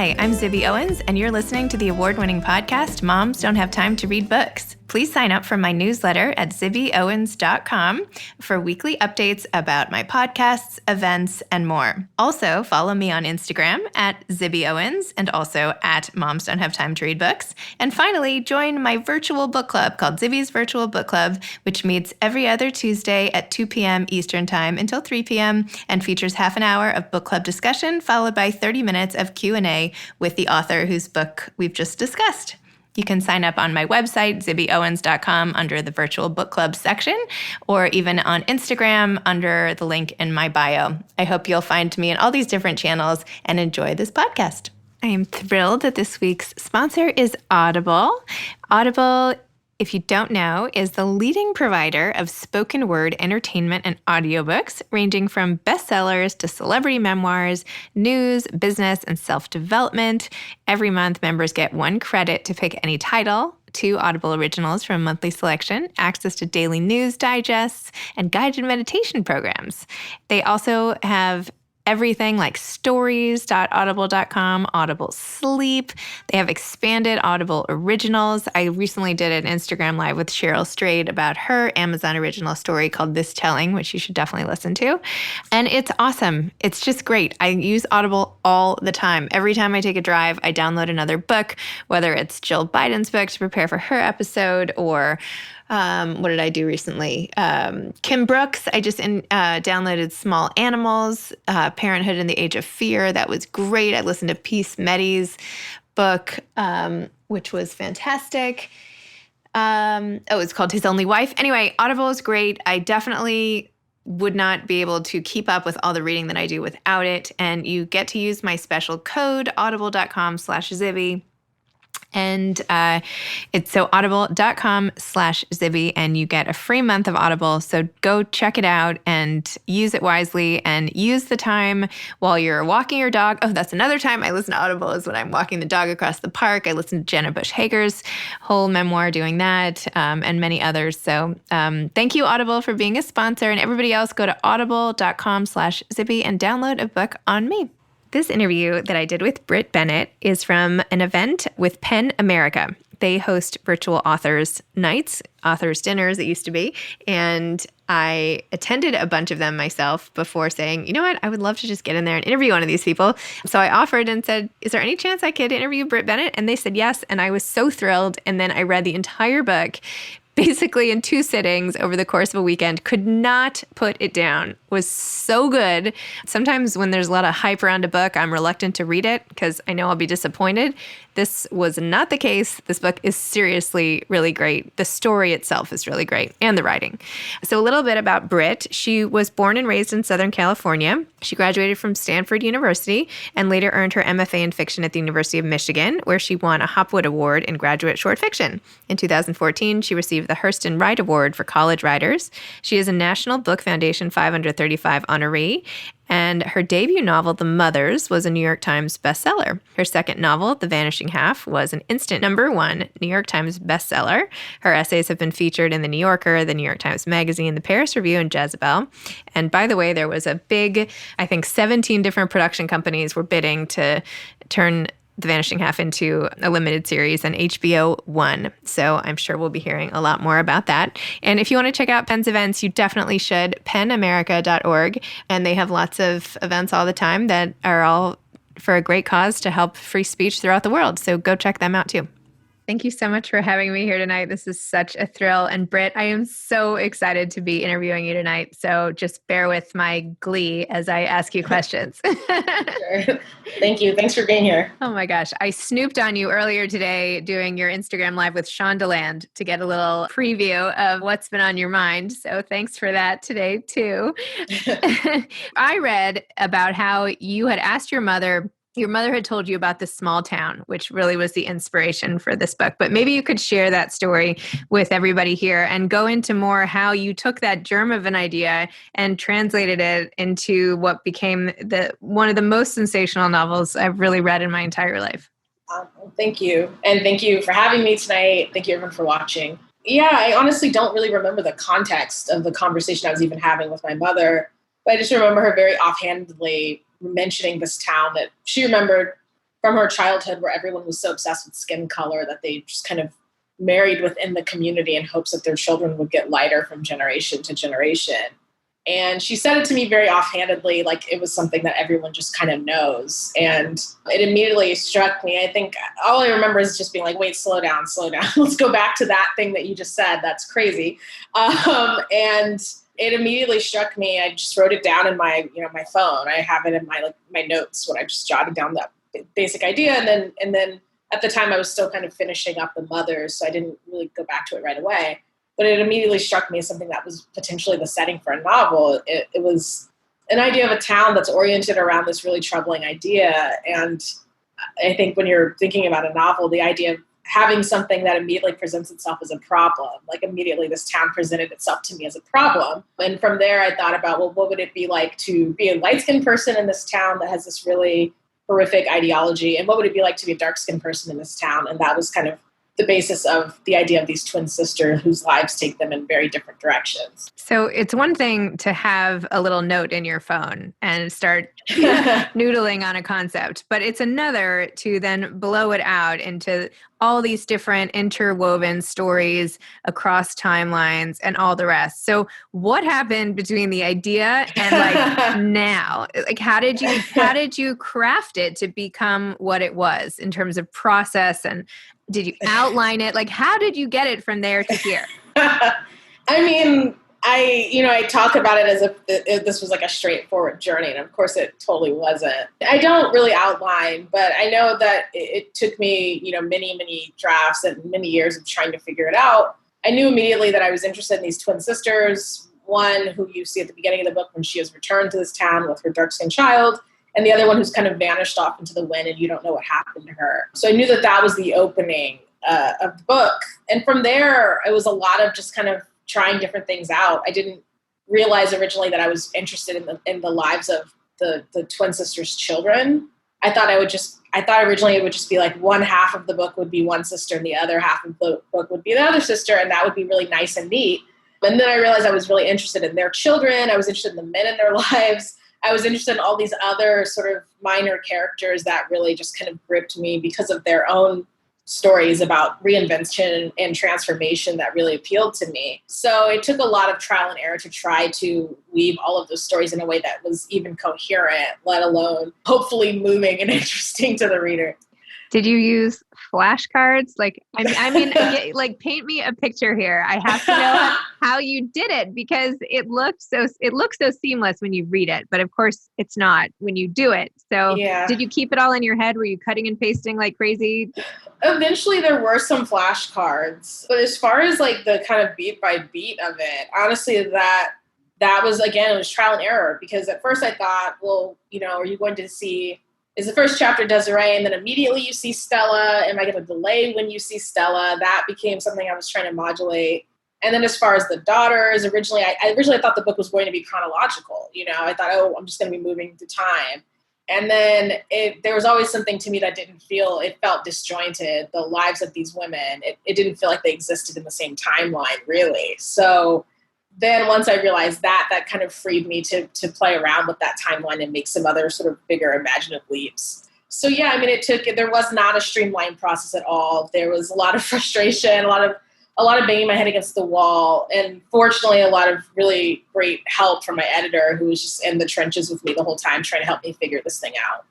Hi, I'm Zibby Owens, and you're listening to the award-winning podcast, Moms Don't Have Time to Read Books. Please sign up for my newsletter at zibbyowens.com for weekly updates about my podcasts, events, and more. Also, follow me on Instagram at Zibby Owens and also at Moms Don't Have Time to Read Books. And finally, join my virtual book club called Zibby's Virtual Book Club, which meets every other Tuesday at 2 p.m. Eastern Time until 3 p.m. and features half an hour of book club discussion followed by 30 minutes of Q&A with the author whose book we've just discussed. You can sign up on my website, zibbyowens.com, under the Virtual Book Club section, or even on Instagram under the link in my bio. I hope you'll find me in all these different channels and enjoy this podcast. I am thrilled that this week's sponsor is Audible. Audible, if you don't know, is the leading provider of spoken word entertainment and audiobooks, ranging from bestsellers to celebrity memoirs, news, business, and self-development. Every month, members get 1 credit to pick any title, 2 Audible originals from a monthly selection, access to daily news digests, and guided meditation programs. They also have everything like stories.audible.com, Audible Sleep. They have expanded Audible originals. I recently did an Instagram Live with Cheryl Strayed about her Amazon original story called This Telling, which you should definitely listen to. And it's awesome. It's just great. I use Audible all the time. Every time I take a drive, I download another book, whether it's Jill Biden's book to prepare for her episode or what did I do recently? Kim Brooks. I just downloaded Small Animals, Parenthood in the Age of Fear. That was great. I listened to Peace Medi's book, which was fantastic. It's called His Only Wife. Anyway, Audible is great. I definitely would not be able to keep up with all the reading that I do without it. And you get to use my special code, audible.com/Zibby. And it's so audible.com/Zibby, and you get a free month of Audible. So go check it out and use it wisely and use the time while you're walking your dog. Oh, that's another time I listen to Audible is when I'm walking the dog across the park. I listen to Jenna Bush Hager's whole memoir doing that, and many others. So thank you, Audible, for being a sponsor. And everybody else, go to audible.com/Zibby and download a book on me. This interview that I did with Brit Bennett is from an event with PEN America. They host virtual authors nights, authors dinners it used to be, and I attended a bunch of them myself before saying, you know what, I would love to just get in there and interview one of these people. So I offered and said, is there any chance I could interview Brit Bennett? And they said yes, and I was so thrilled. And then I read the entire book basically in 2 sittings over the course of a weekend, could not put it down. Was so good. Sometimes when there's a lot of hype around a book, I'm reluctant to read it because I know I'll be disappointed. This was not the case. This book is seriously really great. The story itself is really great, and the writing. So a little bit about Brit. She was born and raised in Southern California. She graduated from Stanford University and later earned her MFA in fiction at the University of Michigan, where she won a Hopwood Award in graduate short fiction. In 2014, she received the Hurston Wright Award for college writers. She is a National Book Foundation 535 honoree, and her debut novel, The Mothers, was a New York Times bestseller. Her second novel, The Vanishing Half, was an instant #1 New York Times bestseller. Her essays have been featured in The New Yorker, The New York Times Magazine, The Paris Review, and Jezebel. And by the way, there was a big, I think 17 different production companies were bidding to turn The Vanishing Half into a limited series, and HBO won. So I'm sure we'll be hearing a lot more about that. And if you want to check out PEN's events, you definitely should, penamerica.org. And they have lots of events all the time that are all for a great cause to help free speech throughout the world. So go check them out too. Thank you so much for having me here tonight. This is such a thrill. And Brit, I am so excited to be interviewing you tonight. So just bear with my glee as I ask you questions. Sure. Thank you. Thanks for being here. Oh my gosh. I snooped on you earlier today doing your Instagram Live with Shondaland to get a little preview of what's been on your mind. So thanks for that today too. I read about how you had asked your mother had told you about this small town, which really was the inspiration for this book. But maybe you could share that story with everybody here and go into more how you took that germ of an idea and translated it into what became one of the most sensational novels I've really read in my entire life. Thank you. And thank you for having me tonight. Thank you everyone for watching. Yeah, I honestly don't really remember the context of the conversation I was even having with my mother, but I just remember her very offhandedly mentioning this town that she remembered from her childhood where everyone was so obsessed with skin color that they just kind of married within the community in hopes that their children would get lighter from generation to generation. And she said it to me very offhandedly, like it was something that everyone just kind of knows. And it immediately struck me. I think all I remember is just being like, wait, slow down, slow down. Let's go back to that thing that you just said. That's crazy. And it immediately struck me. I just wrote it down in my phone. I have it in my notes when I just jotted down that basic idea. And then at the time I was still kind of finishing up The Mothers, so I didn't really go back to it right away. But it immediately struck me as something that was potentially the setting for a novel. It was an idea of a town that's oriented around this really troubling idea. And I think when you're thinking about a novel, the idea of having something that immediately presents itself as a problem, like immediately this town presented itself to me as a problem. And from there, I thought about, well, what would it be like to be a light-skinned person in this town that has this really horrific ideology? And what would it be like to be a dark-skinned person in this town? And that was kind of the basis of the idea of these twin sisters whose lives take them in very different directions. So it's one thing to have a little note in your phone and start noodling on a concept, but it's another to then blow it out into all these different interwoven stories across timelines and all the rest. So what happened between the idea and like now? Like how did you craft it to become what it was in terms of process, and did you outline it? Like how did you get it from there to here? I mean, I talk about it as if this was like a straightforward journey. And of course it totally wasn't. I don't really outline, but I know that it took me, many, many drafts and many years of trying to figure it out. I knew immediately that I was interested in these twin sisters, one who you see at the beginning of the book when she has returned to this town with her dark-skinned child, and the other one who's kind of vanished off into the wind and you don't know what happened to her. So I knew that was the opening of the book. And from there, it was a lot of just kind of trying different things out. I didn't realize originally that I was interested in the lives of the twin sisters' children. I thought originally it would just be like one half of the book would be one sister and the other half of the book would be the other sister, and that would be really nice and neat. And then I realized I was really interested in their children. I was interested in the men in their lives. I was interested in all these other sort of minor characters that really just kind of gripped me because of their own stories about reinvention and transformation that really appealed to me. So it took a lot of trial and error to try to weave all of those stories in a way that was even coherent, let alone hopefully moving and interesting to the reader. Did you use flashcards? Like, I mean, like paint me a picture here. I have to know how you did it because it looks so seamless when you read it, but of course it's not when you do it. So yeah. Did you keep it all in your head? Were you cutting and pasting like crazy? Eventually there were some flashcards, but as far as like the kind of beat by beat of it, honestly, that was, again, it was trial and error, because at first I thought, well, are you going to see, is the first chapter Desiree and then immediately you see Stella? Am I going to delay when you see Stella? That became something I was trying to modulate. And then as far as the daughters, originally I thought the book was going to be chronological. I thought, I'm just going to be moving through time. And then there was always something to me that it felt disjointed. The lives of these women, it didn't feel like they existed in the same timeline, really. So then once I realized that kind of freed me to play around with that timeline and make some other sort of bigger imaginative leaps. So yeah, I mean, there was not a streamlined process at all. There was a lot of frustration, a lot of banging my head against the wall, and fortunately a lot of really great help from my editor, who was just in the trenches with me the whole time trying to help me figure this thing out.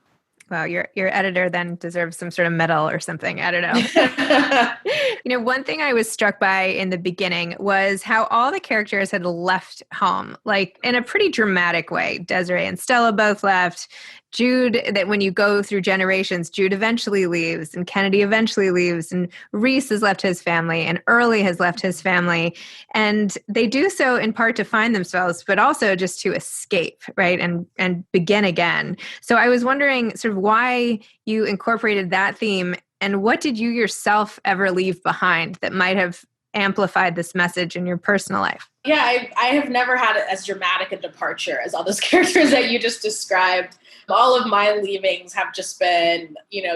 Wow, your editor then deserves some sort of medal or something. I don't know. One thing I was struck by in the beginning was how all the characters had left home, like in a pretty dramatic way. Desiree and Stella both left. Jude, that when you go through generations, Jude eventually leaves, and Kennedy eventually leaves, and Reese has left his family, and Early has left his family. And they do so in part to find themselves, but also just to escape, right? And begin again. So I was wondering sort of why you incorporated that theme, and what did you yourself ever leave behind that might have amplified this message in your personal life? Yeah, I have never had as dramatic a departure as all those characters that you just described. All of my leavings have just been,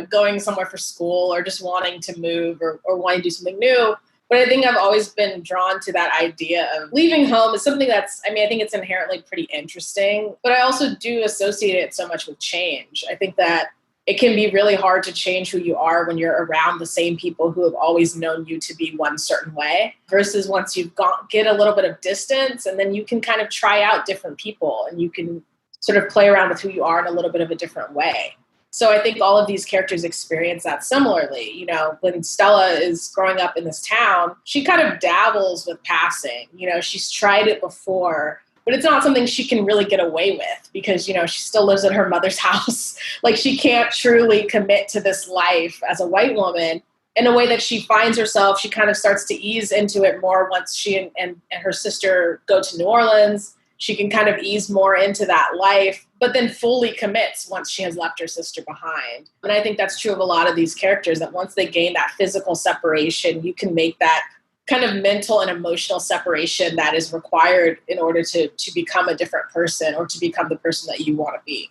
going somewhere for school or just wanting to move or wanting to do something new. But I think I've always been drawn to that idea of leaving home is something I think it's inherently pretty interesting, but I also do associate it so much with change. I think that it can be really hard to change who you are when you're around the same people who have always known you to be one certain way, versus once you've get a little bit of distance, and then you can kind of try out different people and you can sort of play around with who you are in a little bit of a different way. So I think all of these characters experience that similarly. You know, when Stella is growing up in this town, she kind of dabbles with passing. You know, she's tried it before, but it's not something she can really get away with because, you know, she still lives in her mother's house. Like, she can't truly commit to this life as a white woman in a way that she finds herself. She kind of starts to ease into it more once she and her sister go to New Orleans. She can kind of ease more into that life, but then fully commits once she has left her sister behind. And I think that's true of a lot of these characters, that once they gain that physical separation, you can make that kind of mental and emotional separation that is required in order to become a different person or to become the person that you want to be.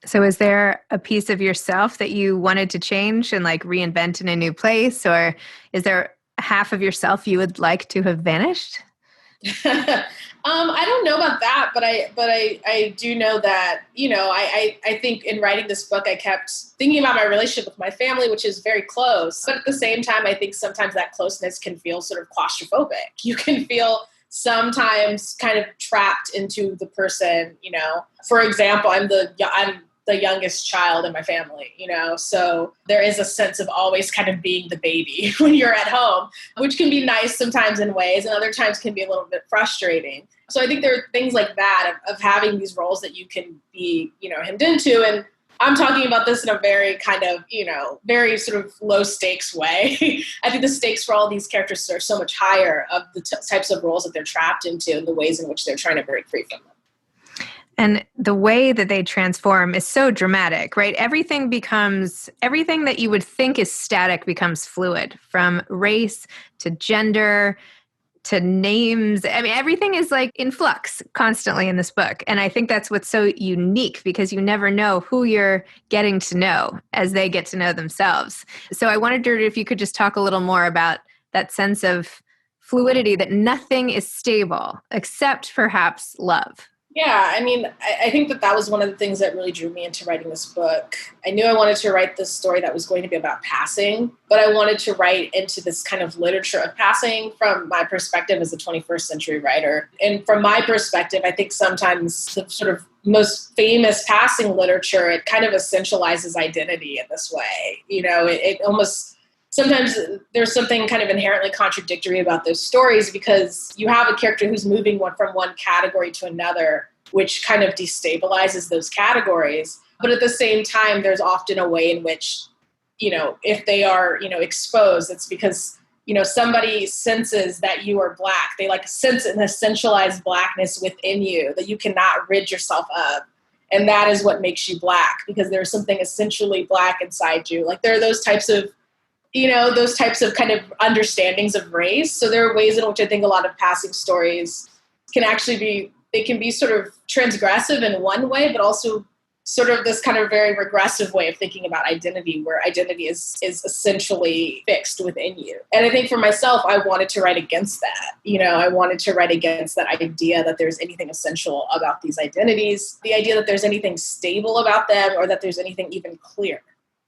So is there a piece of yourself that you wanted to change and like reinvent in a new place? Or is there half of yourself you would like to have vanished? I don't know about that, but I do know that, you know, I think in writing this book, I kept thinking about my relationship with my family, which is very close. But at the same time, I think sometimes that closeness can feel sort of claustrophobic. You can feel sometimes kind of trapped into the person, you know. For example, I'm the youngest child in my family, you know, so there is a sense of always kind of being the baby when you're at home, which can be nice sometimes in ways, and other times can be a little bit frustrating. So I think there are things like that of having these roles that you can be, you know, hemmed into. And I'm talking about this in a very kind of, you know, very sort of low stakes way. I think the stakes for all these characters are so much higher of the types of roles that they're trapped into and the ways in which they're trying to break free from them. And the way that they transform is so dramatic, right? Everything that you would think is static becomes fluid, from race to gender to names. I mean, everything is like in flux constantly in this book. And I think that's what's so unique, because you never know who you're getting to know as they get to know themselves. So I wondered if you could just talk a little more about that sense of fluidity, that nothing is stable except perhaps love. Yeah, I mean, I think that was one of the things that really drew me into writing this book. I knew I wanted to write this story that was going to be about passing, but I wanted to write into this kind of literature of passing from my perspective as a 21st century writer. And from my perspective, I think sometimes the sort of most famous passing literature, it kind of essentializes identity in this way. You know, it almost... Sometimes there's something kind of inherently contradictory about those stories, because you have a character who's moving from one category to another, which kind of destabilizes those categories. But at the same time, there's often a way in which, you know, if they are, you know, exposed, it's because, you know, somebody senses that you are Black. They like sense an essentialized Blackness within you that you cannot rid yourself of. And that is what makes you Black, because there's something essentially Black inside you. Like, there are those types of kind of understandings of race. So there are ways in which I think a lot of passing stories can actually be sort of transgressive in one way, but also sort of this kind of very regressive way of thinking about identity, where identity is essentially fixed within you. And I think for myself, I wanted to write against that. You know, I wanted to write against that idea that there's anything essential about these identities, the idea that there's anything stable about them, or that there's anything even clear.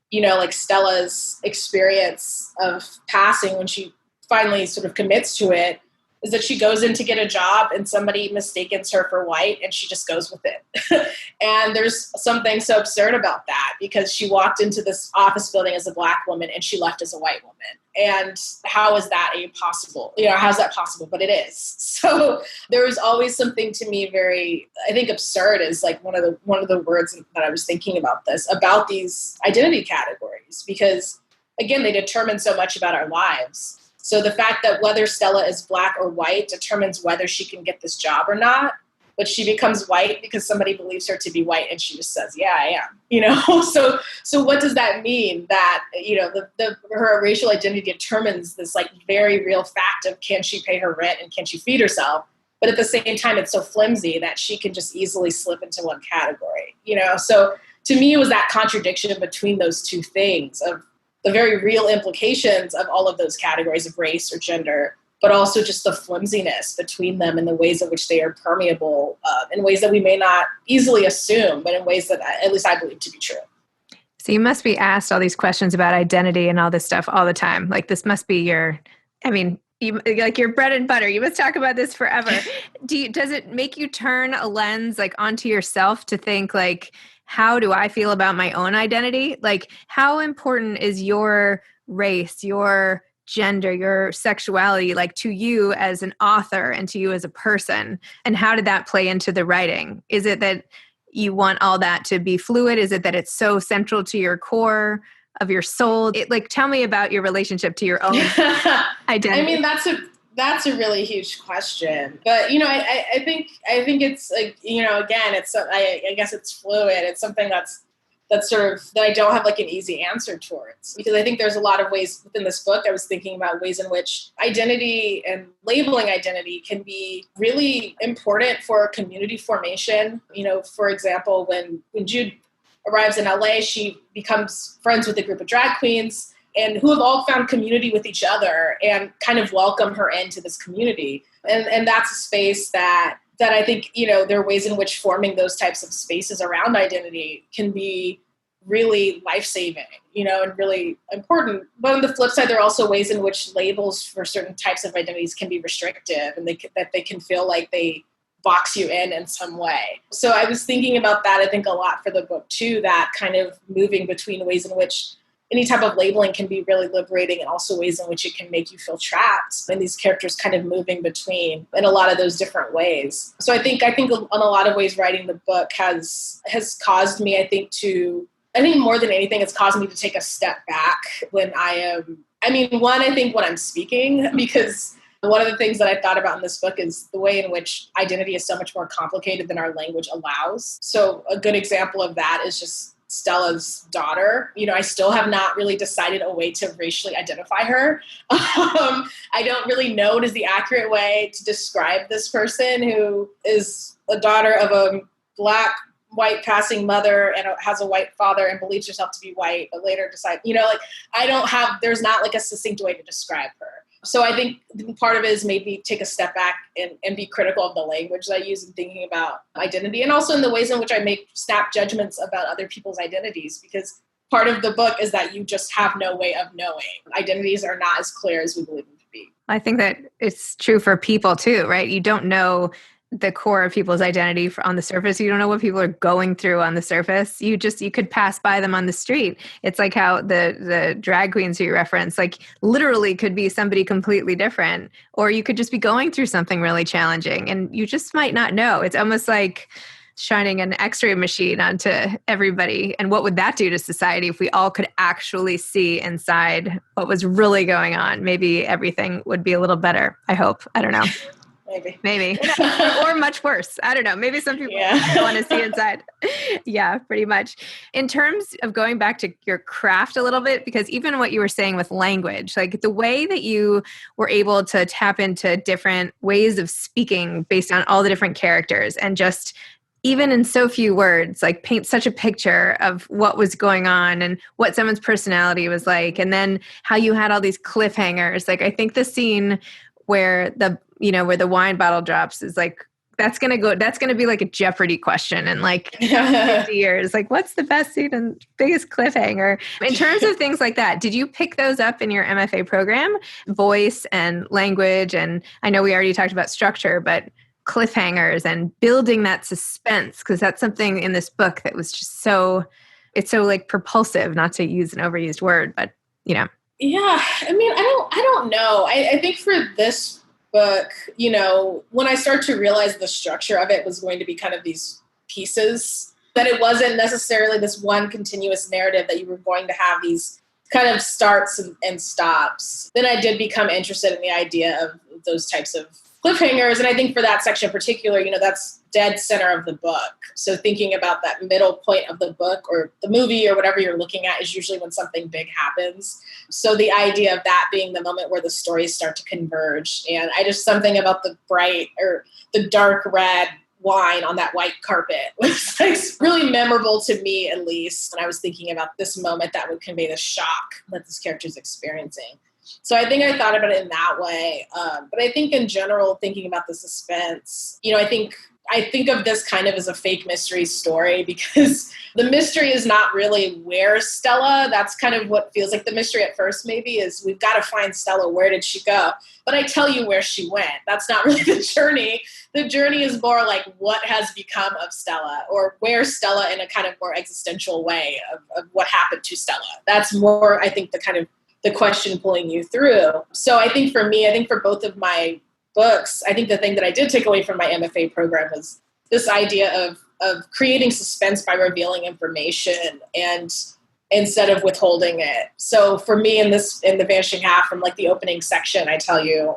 You know, like Stella's experience of passing when she finally sort of commits to it is that she goes in to get a job and somebody mistakes her for white, and she just goes with it. And there's something so absurd about that, because she walked into this office building as a Black woman and she left as a white woman. And how is that possible? You know, how's that possible? But it is. So there was always something to me very, I think, absurd is like one of the words that I was thinking about these identity categories, because again, they determine so much about our lives. So the fact that whether Stella is Black or white determines whether she can get this job or not. But she becomes white because somebody believes her to be white, and she just says, "Yeah, I am." You know. So what does that mean? That, you know, her racial identity determines this like very real fact of, can she pay her rent and can she feed herself? But at the same time, it's so flimsy that she can just easily slip into one category. You know. So to me, it was that contradiction between those two things of the very real implications of all of those categories of race or gender, but also just the flimsiness between them and the ways in which they are permeable in ways that we may not easily assume, but in ways that at least I believe to be true. So you must be asked all these questions about identity and all this stuff all the time. Like this must be like your bread and butter. You must talk about this forever. Does it make you turn a lens like onto yourself to think like, how do I feel about my own identity? Like how important is your race, your gender, your sexuality, like to you as an author and to you as a person? And how did that play into the writing? Is it that you want all that to be fluid? Is it that it's so central to your core of your soul? Tell me about your relationship to your own identity. I mean, that's a really huge question, but I think it's like, again, I guess it's fluid. It's something that's sort of that I don't have like an easy answer towards, because I think there's a lot of ways within this book. I was thinking about ways in which identity and labeling identity can be really important for community formation. For example, when Jude arrives in LA, she becomes friends with a group of drag queens and who have all found community with each other and kind of welcome her into this community. And that's a space that I think, there are ways in which forming those types of spaces around identity can be really life-saving, and really important. But on the flip side, there are also ways in which labels for certain types of identities can be restrictive, and that they can feel like they box you in some way. So I was thinking about that, I think, a lot for the book too, that kind of moving between ways in which any type of labeling can be really liberating and also ways in which it can make you feel trapped, and these characters kind of moving between in a lot of those different ways. So I think on a lot of ways writing the book has caused me, I think more than anything, it's caused me to take a step back when I think when I'm speaking, because one of the things that I thought about in this book is the way in which identity is so much more complicated than our language allows. So a good example of that is just Stella's daughter. I still have not really decided a way to racially identify her. I don't really know what is the accurate way to describe this person who is a daughter of a Black, white passing mother and has a white father and believes herself to be white, but later decide, there's not like a succinct way to describe her. So I think part of it is maybe take a step back and be critical of the language that I use in thinking about identity, and also in the ways in which I make snap judgments about other people's identities, because part of the book is that you just have no way of knowing. Identities are not as clear as we believe them to be. I think that it's true for people too, right? You don't know the core of people's identity on the surface. You don't know what people are going through on the surface. You could pass by them on the street. It's like how the drag queens who you reference, like literally could be somebody completely different, or you could just be going through something really challenging and you just might not know. It's almost like shining an X-ray machine onto everybody. And what would that do to society if we all could actually see inside what was really going on? Maybe everything would be a little better. I hope. I don't know. Maybe. Or much worse. I don't know. Maybe some people don't want to see inside. Yeah, pretty much. In terms of going back to your craft a little bit, because even what you were saying with language, like the way that you were able to tap into different ways of speaking based on all the different characters and just even in so few words, like paint such a picture of what was going on and what someone's personality was like. And then how you had all these cliffhangers. Like I think the scene where the wine bottle drops is like, that's going to be like a Jeopardy question in like 50 years. Like what's the best scene and biggest cliffhanger? In terms of things like that, did you pick those up in your MFA program? Voice and language. And I know we already talked about structure, but cliffhangers and building that suspense, because that's something in this book that was just it's so like propulsive, not to use an overused word, but Yeah. I mean, I don't know. I think for this book, when I start to realize the structure of it was going to be kind of these pieces, that it wasn't necessarily this one continuous narrative, that you were going to have these kind of starts and stops, then I did become interested in the idea of those types of cliffhangers. And I think for that section in particular, that's dead center of the book. So thinking about that middle point of the book or the movie or whatever you're looking at is usually when something big happens. So the idea of that being the moment where the stories start to converge. And something about the bright or the dark red wine on that white carpet was like really memorable to me, at least. And I was thinking about this moment that would convey the shock that this character is experiencing. So I think I thought about it in that way. But I think in general, thinking about the suspense, I think I think of this kind of as a fake mystery story because the mystery is not really where's Stella. That's kind of what feels like the mystery at first maybe is we've got to find Stella. Where did she go? But I tell you where she went. That's not really the journey. The journey is more like what has become of Stella or where's Stella in a kind of more existential way of what happened to Stella. That's more, I think, the kind of the question pulling you through. So I think for me, I think for both of my books, I think the thing that I did take away from my MFA program was this idea of creating suspense by revealing information and instead of withholding it. So for me in the Vanishing Half, from like the opening section, I tell you,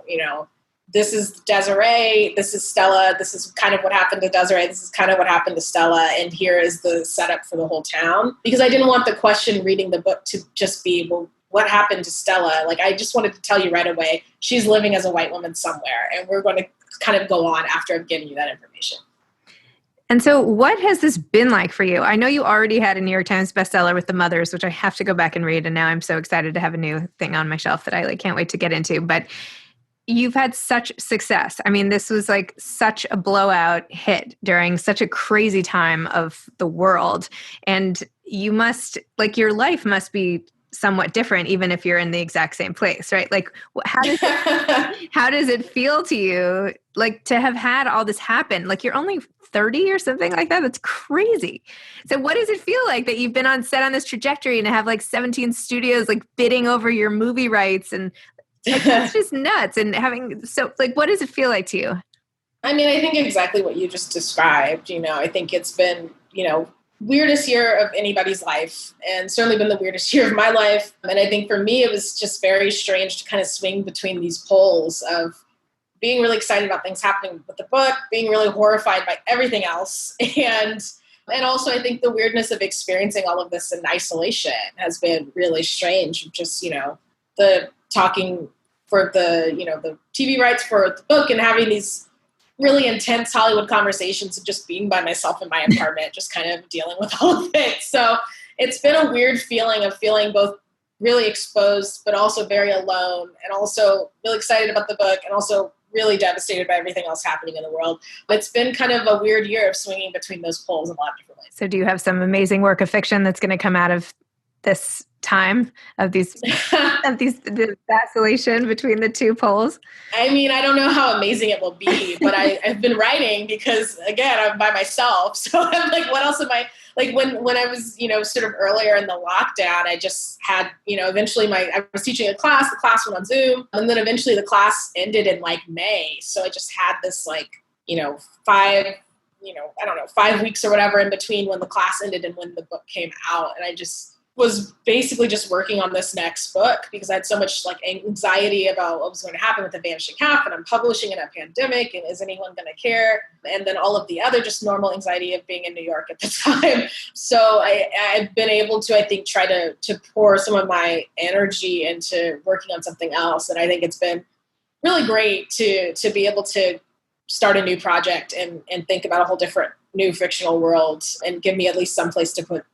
this is Desiree, this is Stella, this is kind of what happened to Desiree, this is kind of what happened to Stella, and here is the setup for the whole town. Because I didn't want the question reading the book to just be, well, what happened to Stella? Like, I just wanted to tell you right away, she's living as a white woman somewhere, and we're going to kind of go on after I've given you that information. And so what has this been like for you? I know you already had a New York Times bestseller with The Mothers, which I have to go back and read. And now I'm so excited to have a new thing on my shelf that I can't wait to get into. But you've had such success. I mean, this was like such a blowout hit during such a crazy time of the world. And you must, like, your life must be somewhat different, even if you're in the exact same place, right? Like, how does it feel to you, like, to have had all this happen? Like, you're only 30 or something like that. That's crazy. So what does it feel like that you've been on set on this trajectory and have like 17 studios like bidding over your movie rights? And like, that's just nuts. And what does it feel like to you? I mean, I think exactly what you just described. I think it's been, weirdest year of anybody's life, and certainly been the weirdest year of my life. And I think for me, it was just very strange to kind of swing between these poles of being really excited about things happening with the book, being really horrified by everything else. And also I think the weirdness of experiencing all of this in isolation has been really strange. Just, the talking for the TV rights for the book and having these really intense Hollywood conversations and just being by myself in my apartment, just kind of dealing with all of it. So it's been a weird feeling of feeling both really exposed, but also very alone, and also really excited about the book, and also really devastated by everything else happening in the world. It's been kind of a weird year of swinging between those poles in a lot of different ways. So do you have some amazing work of fiction that's going to come out of this time of the vacillation between the two poles? I mean, I don't know how amazing it will be, but I've been writing because, again, I'm by myself. So I'm like, what else am I, like when I was, sort of earlier in the lockdown, I just had, eventually I was teaching a class, the class went on Zoom, and then eventually the class ended in like May. So I just had this 5 weeks or whatever in between when the class ended and when the book came out. And I just was basically just working on this next book because I had so much anxiety about what was going to happen with The Vanishing Half, and I'm publishing in a pandemic, and is anyone going to care? And then all of the other just normal anxiety of being in New York at the time. So I've been able to, I think, try to pour some of my energy into working on something else. And I think it's been really great to be able to start a new project and think about a whole different new fictional world and give me at least some place to put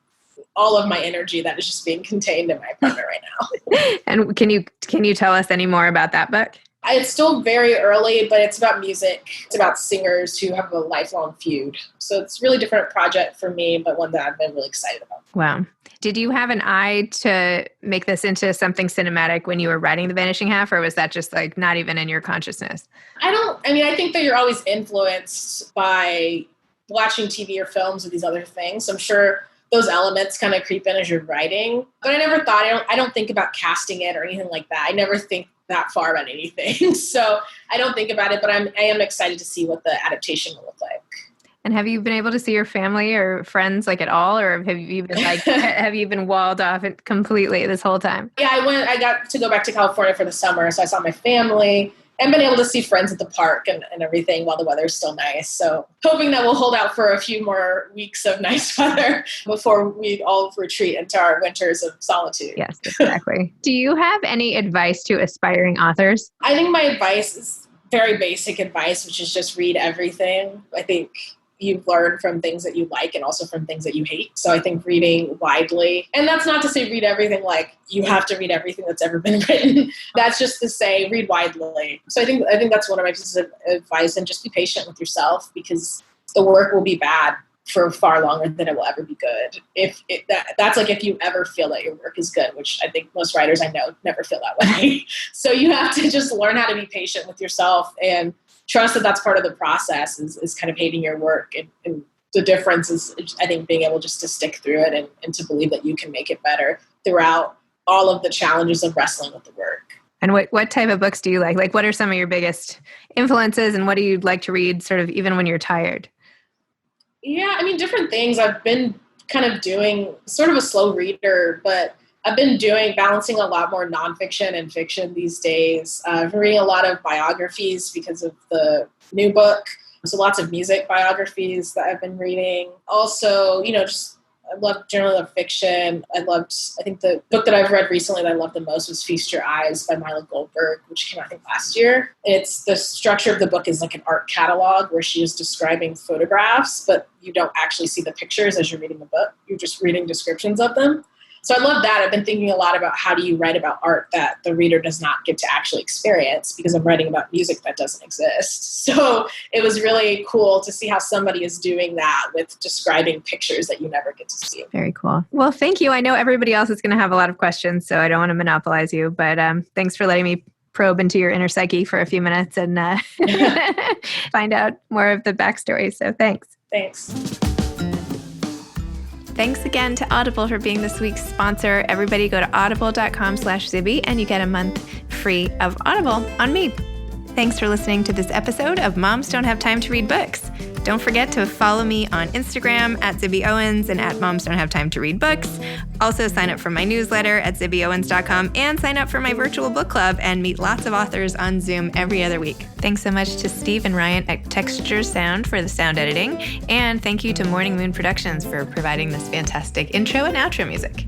all of my energy that is just being contained in my apartment right now. And can you tell us any more about that book? It's still very early, but it's about music. It's about singers who have a lifelong feud. So it's a really different project for me, but one that I've been really excited about. Wow. Did you have an eye to make this into something cinematic when you were writing The Vanishing Half, or was that just not even in your consciousness? I think that you're always influenced by watching TV or films or these other things. So I'm sure those elements kind of creep in as you're writing. But I never thought, I don't think about casting it or anything like that. I never think that far about anything. So I don't think about it, but I am excited to see what the adaptation will look like. And have you been able to see your family or friends at all? Or have you been have you been walled off completely this whole time? Yeah, I got to go back to California for the summer. So I saw my family and been able to see friends at the park and everything while the weather's still nice. So hoping that we'll hold out for a few more weeks of nice weather before we all retreat into our winters of solitude. Yes, exactly. Do you have any advice to aspiring authors? I think my advice is very basic advice, which is just read everything. I think you learn from things that you like and also from things that you hate. So I think reading widely, and that's not to say read everything like you have to read everything that's ever been written. That's just to say read widely. So I think that's one of my pieces of advice, and just be patient with yourself, because the work will be bad for far longer than it will ever be good. That's like if you ever feel that your work is good, which I think most writers I know never feel that way. So you have to just learn how to be patient with yourself and trust that that's part of the process is kind of hating your work. And the difference is, I think, being able just to stick through it and to believe that you can make it better throughout all of the challenges of wrestling with the work. And what type of books do you like? Like, what are some of your biggest influences, and what do you like to read sort of even when you're tired? Yeah, I mean, different things. I've been kind of doing sort of a slow reader, but I've been balancing a lot more nonfiction and fiction these days. I've been reading a lot of biographies because of the new book. So lots of music biographies that I've been reading. Also, I generally love fiction. I think the book that I've read recently that I loved the most was Feast Your Eyes by Mila Goldberg, which came out, I think, last year. It's the structure of the book is like an art catalog where she is describing photographs, but you don't actually see the pictures as you're reading the book. You're just reading descriptions of them. So I love that. I've been thinking a lot about how do you write about art that the reader does not get to actually experience, because I'm writing about music that doesn't exist. So it was really cool to see how somebody is doing that with describing pictures that you never get to see. Very cool. Well, thank you. I know everybody else is going to have a lot of questions, so I don't want to monopolize you, but thanks for letting me probe into your inner psyche for a few minutes and find out more of the backstory. So thanks. Thanks. Thanks again to Audible for being this week's sponsor. Everybody go to audible.com/Zibby and you get a month free of Audible on me. Thanks for listening to this episode of Moms Don't Have Time to Read Books. Don't forget to follow me on Instagram at Zibby Owens and at Moms Don't Have Time to Read Books. Also sign up for my newsletter at zibbyowens.com and sign up for my virtual book club and meet lots of authors on Zoom every other week. Thanks so much to Steve and Ryan at Texture Sound for the sound editing. And thank you to Morning Moon Productions for providing this fantastic intro and outro music.